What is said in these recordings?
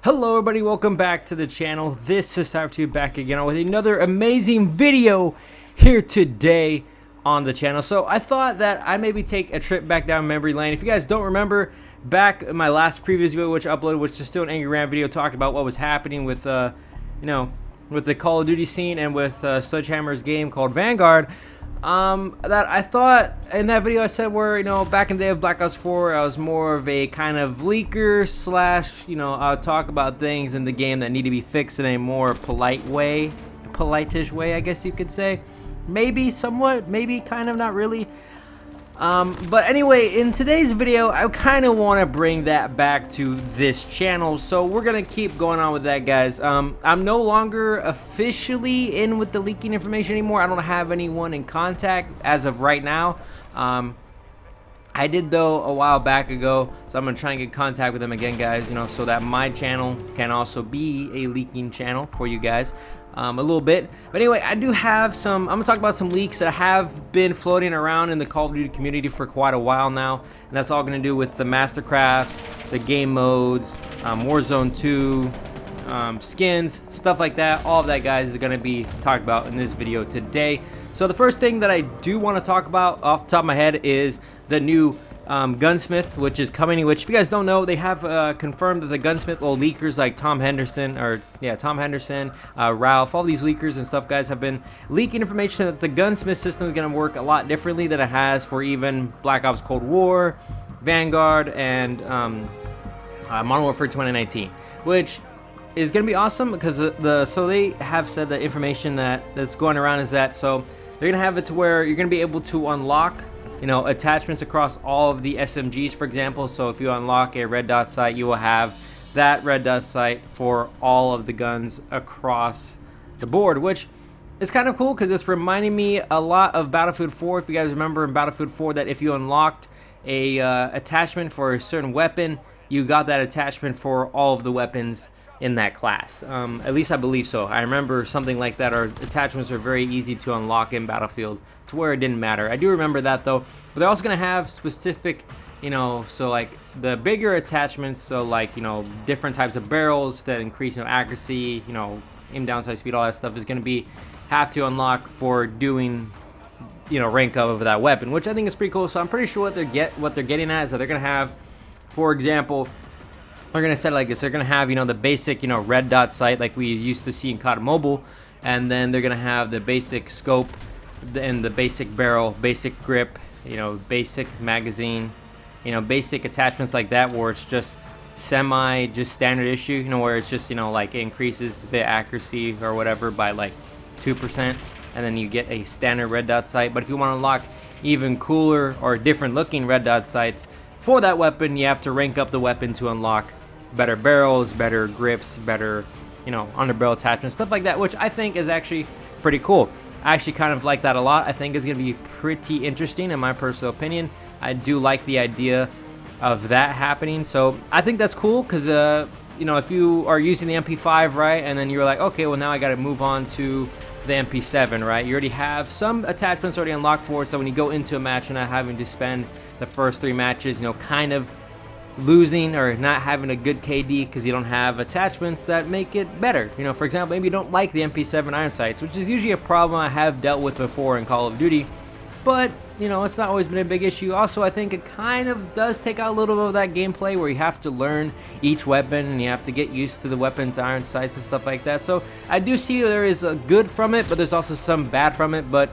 Hello everybody, welcome back to the channel. This is CUSTOMIZABLE back again with another amazing video here today on the channel. So I thought that I'd maybe take a trip back down memory lane. If you guys don't remember, back in my last previous video which I uploaded, which is still an Angry Ram video talking about what was happening with with the Call of Duty scene and with Sledgehammer's game called Vanguard. That I thought in that video I said where, back in the day of Black Ops 4, I was more of a kind of leaker slash, I'll talk about things in the game that need to be fixed in a more polite way, polite-ish way, I guess you could say. Maybe somewhat, maybe kind of, not really. But anyway, in today's video, I kind of want to bring that back to this channel. So we're going to keep going on with that, guys. I'm no longer officially in with the leaking information anymore. I don't have anyone in contact as of right now. I did, though, a while back ago. So I'm going to try and get in contact with them again, guys, so that my channel can also be a leaking channel for you guys. A little bit. But anyway, I do have some, I'm gonna talk about some leaks that have been floating around in the Call of Duty community for quite a while now, and that's all gonna do with the Mastercrafts, the game modes, Warzone 2, skins, stuff like that. All of that, guys, is gonna be talked about in this video today. So the first thing that I do want to talk about off the top of my head is the new Gunsmith, which is coming, which if you guys don't know, they have confirmed that the Gunsmith little leakers like Tom Henderson, Ralph, all these leakers and stuff, guys, have been leaking information that the Gunsmith system is going to work a lot differently than it has for even Black Ops Cold War, Vanguard, and Modern Warfare 2019, which is going to be awesome because so they have said that information that's going around is that, so they're going to have it to where you're going to be able to unlock attachments across all of the SMGs, for example. So if you unlock a red dot sight, you will have that red dot sight for all of the guns across the board, which is kind of cool because it's reminding me a lot of Battlefield 4. If you guys remember in Battlefield 4 that if you unlocked a attachment for a certain weapon, you got that attachment for all of the weapons in that class. At least I believe so. I remember something like that. Our attachments are very easy to unlock in Battlefield to where it didn't matter. I do remember that, though. But they're also going to have specific, so like the bigger attachments, so like, different types of barrels that increase, accuracy, aim down, sight speed, all that stuff is going to have to unlock for doing, rank up of that weapon, which I think is pretty cool. So I'm pretty sure what they're getting at is that they're going to have, for example, they're going to set it like this. They're going to have, the basic, red dot sight like we used to see in COD Mobile, and then they're going to have the basic scope and the basic barrel, basic grip, basic magazine, basic attachments like that, where it's just standard issue, where it's just, like it increases the accuracy or whatever by like 2%, and then you get a standard red dot sight. But if you want to unlock even cooler or different looking red dot sights for that weapon, you have to rank up the weapon to unlock better barrels, better grips, better, underbarrel attachments, stuff like that, which I think is actually pretty cool. I actually kind of like that a lot. I think it's going to be pretty interesting in my personal opinion. I do like the idea of that happening. So I think that's cool because, if you are using the MP5, right, and then you're like, okay, well, now I got to move on to the MP7, right? You already have some attachments already unlocked for it. So when you go into a match, you're not having to spend the first 3 matches, kind of losing or not having a good KD because you don't have attachments that make it better. For example, maybe you don't like the MP7 iron sights, which is usually a problem I have dealt with before in Call of Duty, but it's not always been a big issue. Also, I think it kind of does take out a little bit of that gameplay where you have to learn each weapon and you have to get used to the weapon's iron sights and stuff like that. So I do see there is a good from it, but there's also some bad from it. But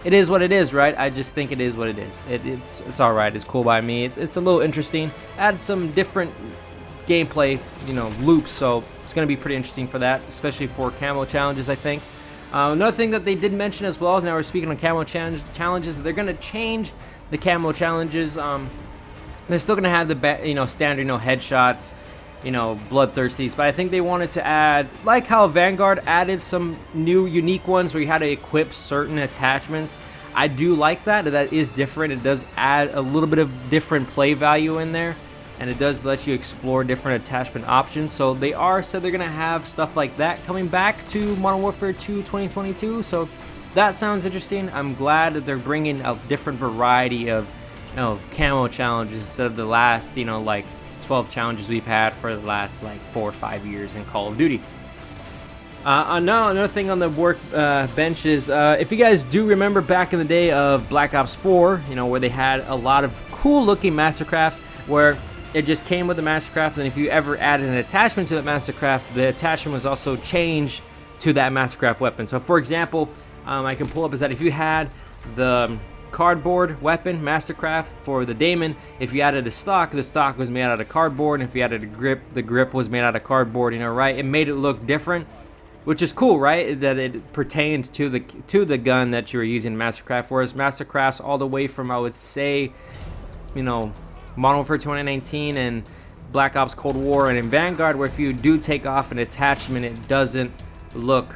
it is what it is, right? I just think it is what it is. It's all right. It's cool by me. It's a little interesting. Add some different gameplay, loops. So it's going to be pretty interesting for that, especially for camo challenges, I think. Another thing that they did mention as well, is now we're speaking on camo challenges, they're going to change the camo challenges. They're still going to have the standard, headshots, bloodthirsties, but I think they wanted to add, like how Vanguard added some new unique ones where you had to equip certain attachments. I do like that is different. It does add a little bit of different play value in there, and it does let you explore different attachment options. So they said they're gonna have stuff like that coming back to Modern Warfare 2 2022. So that sounds interesting. I'm glad that they're bringing a different variety of camo challenges instead of the last like 12 challenges we've had for the last like 4 or 5 years in Call of Duty. Now another thing on the work bench is, if you guys do remember back in the day of Black Ops 4, you know, where they had a lot of cool looking Mastercrafts, where it just came with the Mastercraft, and if you ever added an attachment to that Mastercraft, the attachment was also changed to that Mastercraft weapon. So for example, I can pull up is that if you had the cardboard weapon Mastercraft for the Daemon, if you added the stock was made out of cardboard, and if you added a grip, the grip was made out of cardboard, you know, right? It made it look different, which is cool, right? That it pertained to the gun that you were using in Mastercraft. Whereas Mastercrafts all the way from, I would say, you know, Modern Warfare 2019 and Black Ops Cold War and in Vanguard, where if you do take off an attachment, it doesn't look,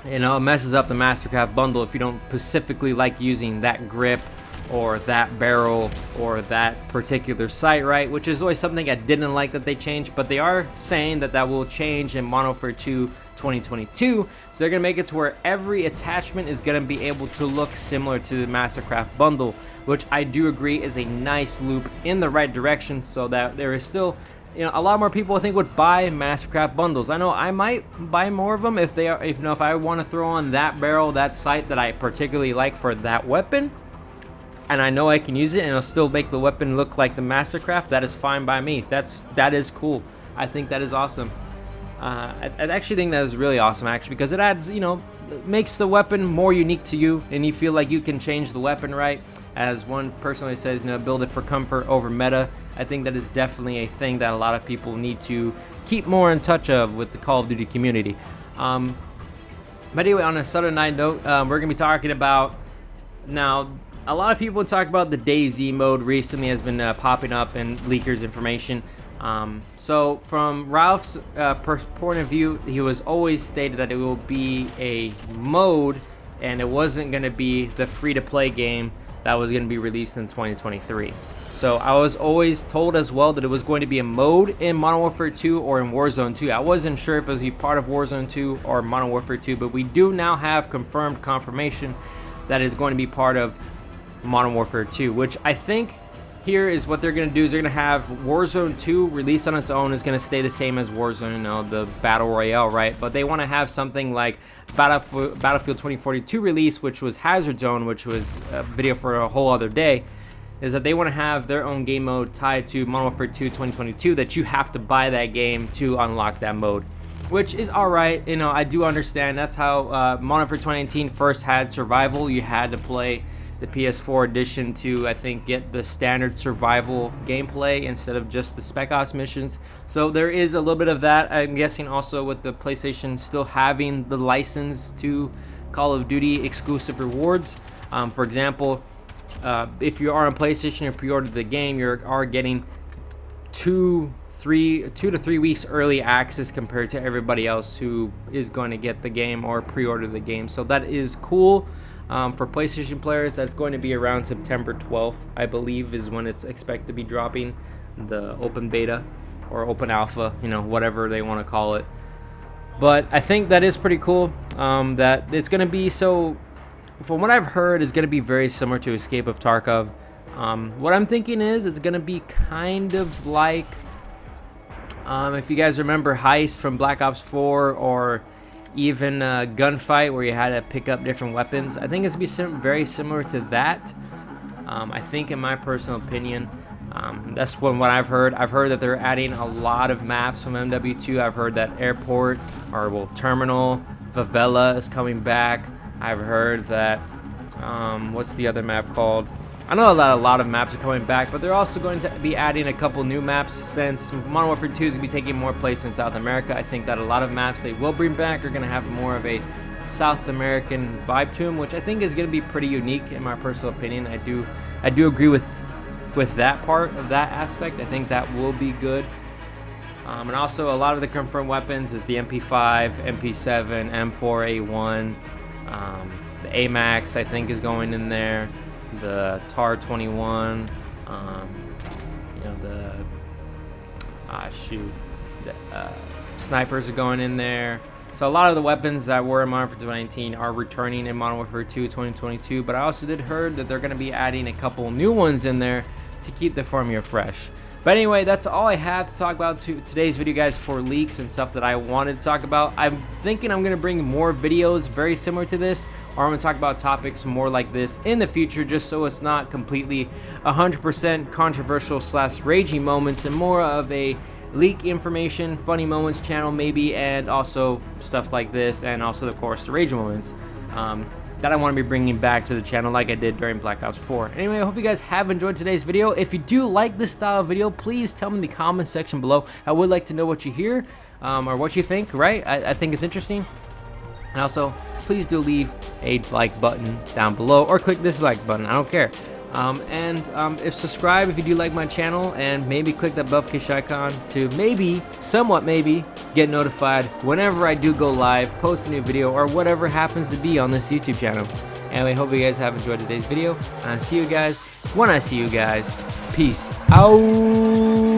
you know, it messes up the Mastercraft bundle if you don't specifically like using that grip or that barrel or that particular sight, right? Which is always something I didn't like that they changed, but they are saying that that will change in Modern Warfare 2 2022. So they're gonna make it to where every attachment is gonna be able to look similar to the Mastercraft bundle, which I do agree is a nice loop in the right direction, so that there is still, you know, a lot more people I think would buy Mastercraft bundles. I know I might buy more of them if they are, if, you know, if I want to throw on that barrel, that sight that I particularly like for that weapon, and I know I can use it and it'll still make the weapon look like the Mastercraft. That is fine by me. That is cool. I think that is awesome. I actually think that is really awesome, actually, because it adds, you know, it makes the weapon more unique to you, and you feel like you can change the weapon, right? As one personally says, you know, build it for comfort over meta. I think that is definitely a thing that a lot of people need to keep more in touch of with the Call of Duty community. But anyway, on a Southern night note, we're gonna be talking about, now, a lot of people talk about the DayZ mode recently has been popping up in leakers information. So from Ralph's point of view, he was always stated that it will be a mode and it wasn't going to be the free-to-play game that was going to be released in 2023. So I was always told as well that it was going to be a mode in Modern Warfare 2 or in Warzone 2. I wasn't sure if it was going to be part of Warzone 2 or Modern Warfare 2, but we do now have confirmation that is going to be part of Modern Warfare 2, which I think here is what they're going to do is they're going to have Warzone 2 released on its own, is going to stay the same as Warzone, you know, the Battle Royale, right? But they want to have something like Battlefield 2042 release, which was Hazard Zone, which was a video for a whole other day, is that they want to have their own game mode tied to Modern Warfare 2 2022 that you have to buy that game to unlock that mode, which is alright. You know, I do understand. That's how Modern Warfare 2019 first had survival. You had to play the PS4 edition to, I think, get the standard survival gameplay instead of just the Spec Ops missions. So there is a little bit of that. I'm guessing also with the PlayStation still having the license to Call of Duty exclusive rewards. For example, if you are on PlayStation and pre-order the game, you are getting 2 to 3 weeks early access compared to everybody else who is going to get the game or pre-order the game. So that is cool. For PlayStation players, that's going to be around September 12th, I believe, is when it's expected to be dropping the open beta or open alpha, you know, whatever they want to call it. But I think that is pretty cool, that it's going to be, so from what I've heard, it's going to be very similar to Escape of Tarkov. What I'm thinking is it's going to be kind of like, if you guys remember Heist from Black Ops 4, or even Gunfight, where you had to pick up different weapons. I think it's going to be very similar to that. I think, in my personal opinion, that's what I've heard. I've heard that they're adding a lot of maps from MW2. I've heard that Airport, or well, Terminal, Favela is coming back. I've heard that, what's the other map called? I know a lot of maps are coming back, but they're also going to be adding a couple new maps, since Modern Warfare 2 is going to be taking more place in South America. I think that a lot of maps they will bring back are going to have more of a South American vibe to them, which I think is going to be pretty unique in my personal opinion. I do agree with that part of that aspect. I think that will be good. And also a lot of the confirmed weapons is the MP5, MP7, M4, A1, the AMAX I think is going in there. The TAR 21, you know, the snipers are going in there. So a lot of the weapons that were in Modern Warfare 2019 are returning in Modern Warfare 2 2022. But I also did heard that they're going to be adding a couple new ones in there to keep the formula fresh. But anyway, that's all I have to talk about today's video, guys, for leaks and stuff that I wanted to talk about. I'm thinking I'm going to bring more videos very similar to this, or I'm going to talk about topics more like this in the future, just so it's not completely 100% controversial / raging moments, and more of a leak information, funny moments channel maybe, and also stuff like this, and also, of course, the rage moments. That I want to be bringing back to the channel like I did during Black Ops 4. Anyway, I hope you guys have enjoyed today's video. If you do like this style of video, please tell me in the comment section below. I would like to know what you hear, or what you think, right? I think it's interesting. And also, please do leave a like button down below, or click this like button, I don't care. If subscribe if you do like my channel, and maybe click that notification icon to maybe, somewhat maybe, get notified whenever I do go live, post a new video, or whatever happens to be on this YouTube channel. Anyway, hope you guys have enjoyed today's video, and I'll see you guys when I see you guys. Peace out.